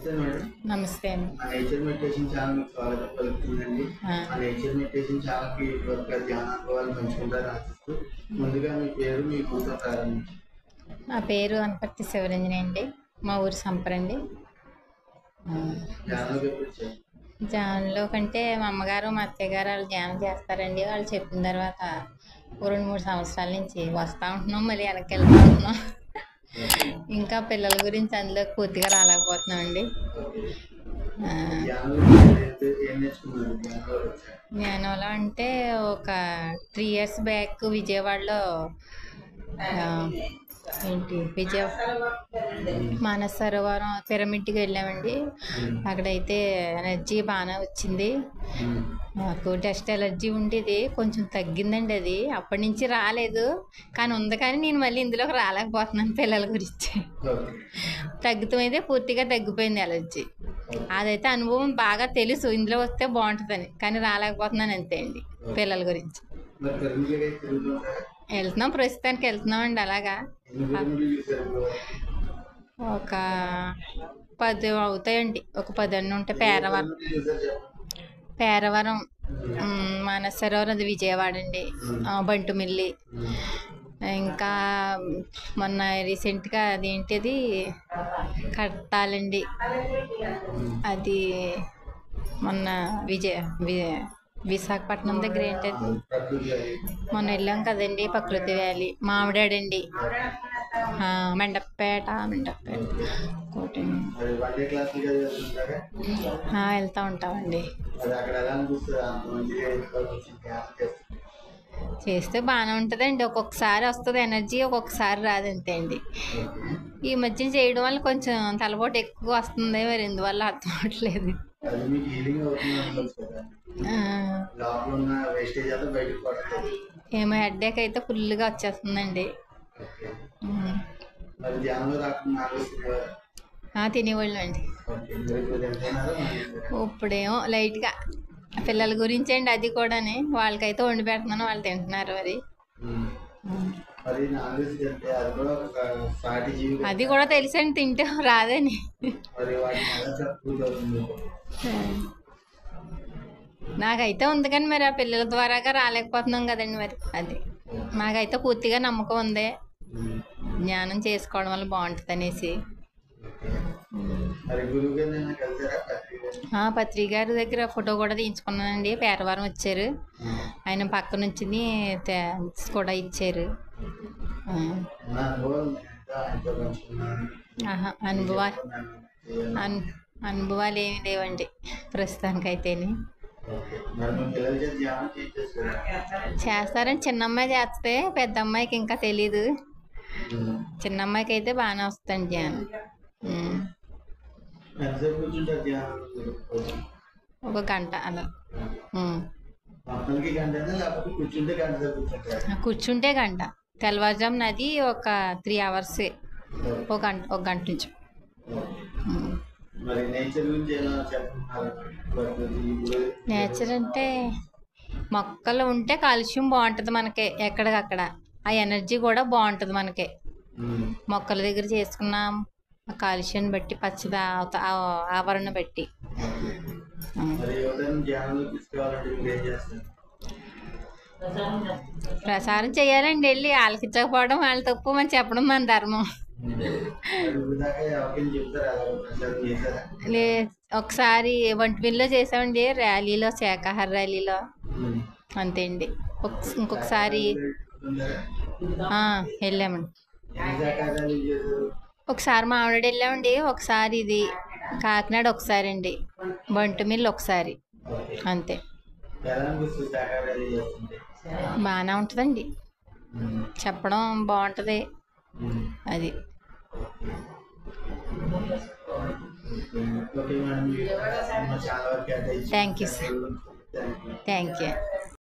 నమస్తే మేడం. నమస్తే అండి. ఆ నేచర్ మెడిటేషన్ ఛానల్‌కి స్వాగతం పలుకుతుందండి. ఆ నేచర్ మెడిటేషన్ ఛానల్‌కి ఇప్పటివరకు ధ్యాన అనుభవాలు పంచుకుంటారని ఆశిస్తూ ముందుగా మీ పేరు, మీ ఊరితో ప్రారంభించండి. నా పేరు అనపర్తి శివరంజని అండి. మా ఊరు సంపరండి. ధ్యానంలోకి ఎప్పుడు వచ్చారు? ధ్యానంలో కంటే మా అమ్మగారు మా అత్తయ్య గారు వాళ్ళు ధ్యానం చేస్తారండి. వాళ్ళు చెప్పిన తర్వాత ఓ 2-3 సంవత్సరాల నుంచి వస్తూ ఉంటున్నాం, మళ్ళీ వెనక్కి వెళ్తూ ఉంటున్నాం. ఇంకా పిల్లల గురించి అందులోకి పూర్తిగా రాలేకపోతున్నాం అండి. జ్ఞానంలో అంటే ఒక 3 years బ్యాక్ విజయవాడలో మానస సరోవరం పిరమిడ్కి వెళ్ళామండి. అక్కడైతే ఎనర్జీ బాగానే వచ్చింది. నాకు డస్ట్ ఎలర్జీ ఉండేది, కొంచెం తగ్గిందండి. అది అప్పటి నుంచి రాలేదు, కానీ ఉంది. కానీ నేను మళ్ళీ ఇందులోకి రాలేకపోతున్నాను పిల్లల గురించి. తగ్గుతామైతే పూర్తిగా తగ్గిపోయింది ఎలర్జీ. అదైతే అనుభవం బాగా తెలుసు, ఇందులో వస్తే బాగుంటుందని, కానీ రాలేకపోతున్నాను అంతే అండి. పిల్లల గురించి వెళ్తున్నాం, ప్రస్తుతానికి వెళ్తున్నామండి. అలాగా ఒక 10 అవుతాయండి. ఒక 10 అన్నీ ఉంటే పేరవరం మానస సరోవరం, అది విజయవాడ అండి. బంటుమిల్లి, ఇంకా మొన్న రీసెంట్గా అదేంటిది కట్టాలండి, అది మొన్న విశాఖపట్నం దగ్గర ఏంటది మొన్న వెళ్ళాం కదండి, ప్రకృతి వ్యాలీ, మామిడాడండి, మండపేట వెళ్తూ ఉంటామండి. చేస్తే బాగానే ఉంటుందండి. ఒక్కొక్కసారి వస్తుంది ఎనర్జీ, ఒక్కొక్కసారి రాదంతే అండి. ఈ మధ్యన చేయడం వల్ల కొంచెం తలపోటు ఎక్కువ వస్తుంది, మరి ఎందువల్ల అర్థం అవట్లేదు. ఏమో హెడ్ఏక్ అయితే ఫుల్గా వచ్చేస్తుందండి. తినేవాళ్ళు అండి. ఇప్పుడేమో లైట్గా పిల్లల గురించి అండి, అది కూడా వాళ్ళకైతే వండి పెడుతున్నాను, వాళ్ళు తింటున్నారు. అది కూడా తెలుసండి, తింటే రాదని. నాకైతే ఉంది, కానీ మరి ఆ పిల్లల ద్వారాగా రాలేకపోతున్నాం కదండి. మరి అది నాకైతే పూర్తిగా నమ్మకం ఉంది, జ్ఞానం చేసుకోవడం వల్ల బాగుంటుంది అనేసి. పత్రి గారి దగ్గర ఫోటో కూడా తీయించుకున్నానండి. పేరవారం వచ్చారు, ఆయన పక్క నుంచి కూడా ఇచ్చారు. అనుభవాలు ఏమి లేవండి ప్రస్తుతానికైతే. చేస్తారని చిన్న అమ్మాయి చేస్తే, పెద్ద అమ్మాయికి ఇంకా తెలీదు. చిన్న అమ్మాయికి అయితే బాగానే వస్తుంది ధ్యానం. ఒక గంట అలా. కూర్చుంటే గంట, తెల్లవారుజామున అది ఒక 3 hours, ఒక గంట నుంచి. నేచర్ అంటే మొక్కలు ఉంటే కాల్షియం బాగుంటుంది మనకి ఎక్కడికక్కడ, ఆ ఎనర్జీ కూడా బాగుంటుంది మనకి. మొక్కల దగ్గర చేసుకున్నాం కాలుష్యం బట్టి, పచ్చద ఆవరణ బట్టి. ప్రసారం చేయాలండి, వెళ్ళి ఆలకించకపోవడం వాళ్ళ తప్పు, మనం చెప్పడం మన ధర్మం. ఒకసారి వంటిమిల్లో చేసామండి, ర్యాలీలో, శాకాహార ర్యాలీలో, అంతే అండి. ఇంకొకసారి వెళ్ళామండి. ఒకసారి మామిడి వెళ్ళామండి, ఒకసారి ఇది కాకినాడ, ఒకసారి అండి బంటుమిల్లి, ఒకసారి, అంతే. బాగానే ఉంటుందండి, చెప్పడం బాగుంటుంది అది. Thank you sir, thank you.